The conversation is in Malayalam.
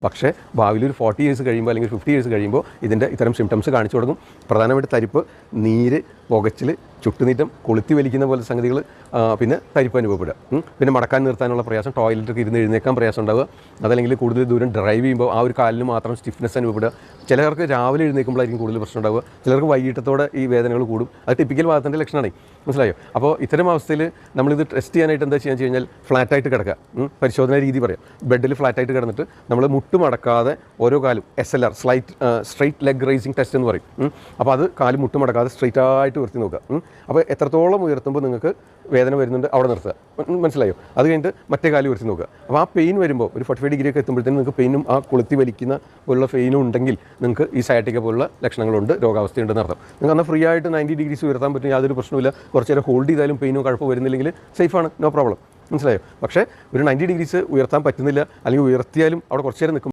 പക്ഷേ ഭാവിയിൽ ഒരു 40 ഇയേഴ്സ് കഴിയുമ്പോൾ അല്ലെങ്കിൽ 50 ഇയേഴ്സ് കഴിയുമ്പോൾ ഇതിൻ്റെ ഇത്തരം സിംറ്റംസ് കാണിച്ചു തുടങ്ങും. പ്രധാനമായിട്ട് തരിപ്പ്, നീര്, പുകച്ചിൽ, ചുട്ടുനീറ്റം, കൊളുത്തി വലിക്കുന്ന പോലത്തെ സംഗതികൾ, പിന്നെ തരിപ്പ് അനുഭവപ്പെടുക, പിന്നെ മടക്കാൻ നിർത്താനുള്ള പ്രയാസം, ടോയ്ലറ്റൊക്കെ ഇരുന്ന് എഴുന്നേക്കാൻ പ്രയാസം ഉണ്ടാവുക, അതല്ലെങ്കിൽ കൂടുതൽ ദൂരം ഡ്രൈവ് ചെയ്യുമ്പോൾ ആ ഒരു കാലിന് മാത്രം സ്റ്റിഫ്നെസ് അനുഭവപ്പെടുക. ചിലർക്ക് രാവിലെ എഴുന്നേൽക്കുമ്പോഴായിരിക്കും കൂടുതൽ പ്രശ്നം ഉണ്ടാവുക, ചിലർക്ക് വൈകിട്ടത്തോടെ ഈ വേദനകൾ കൂടും. അത് ടിപ്പിക്കൽ വാദത്തിൻ്റെ ലക്ഷണമാണ്. മനസ്സിലായോ? അപ്പോൾ ഇത്തരം അവസ്ഥയിൽ നമ്മളിത് ടെസ്റ്റ് ചെയ്യാനായിട്ട് എന്താ ചെയ്യാന്ന് വെച്ച് കഴിഞ്ഞാൽ ഫ്ലാറ്റായിട്ട് കിടക്കുക. പരിശോധന രീതി പറയാം. ബെഡിൽ ഫ്ലാറ്റായിട്ട് കിടന്നിട്ട് നമ്മൾ മുട്ട് മടക്കാതെ ഓരോ കാലും SLR straight leg raising test എന്ന് പറയും. അപ്പോൾ അത് കാല് മുട്ട് മടക്കാതെ സ്ട്രൈറ്റ് ആയിട്ട് ഉയർത്തി നോക്കുക. അപ്പോൾ എത്രത്തോളം ഉയർത്തുമ്പോൾ നിങ്ങൾക്ക് വേദന വരുന്നുണ്ട് അവിടെ നിർത്തുക. മനസ്സിലായോ? അത് കഴിഞ്ഞിട്ട് മറ്റേ കാല് ഉയർത്തി നോക്കുക. അപ്പോൾ ആ പെയിൻ വരുമ്പോൾ ഒരു 45 ഡിഗ്രി ഒക്കെ എത്തുമ്പോഴത്തേനും നിങ്ങൾക്ക് പെയിനും ആ കൊളുത്തി വലിക്കുന്ന പോലുള്ള പെയിനും ഉണ്ടെങ്കിൽ നിങ്ങൾക്ക് ഈ സയാറ്റിക്ക പോലുള്ള ലക്ഷണങ്ങളുണ്ട്, രോഗാവസ്ഥയുണ്ടെന്ന് അർത്ഥം. നിങ്ങൾക്ക് എന്നാൽ ഫ്രീ ആയിട്ട് 90 ഡിഗ്രീസ് ഉയർത്താൻ പറ്റും, യാതൊരു പ്രശ്നമില്ല. കുറച്ച് നേരം ഹോൾഡ് ചെയ്താലും പെയിനോ കുഴപ്പം വരുന്നില്ലെങ്കിൽ സേഫാണ്, നോ പ്രോബ്ലം. മനസ്സിലായോ? പക്ഷേ ഒരു 90 ഡിഗ്രീസ് ഉയർത്താൻ പറ്റുന്നില്ല, അല്ലെങ്കിൽ ഉയർത്തിയാലും അവിടെ കുറച്ച് നേരം നിൽക്കും.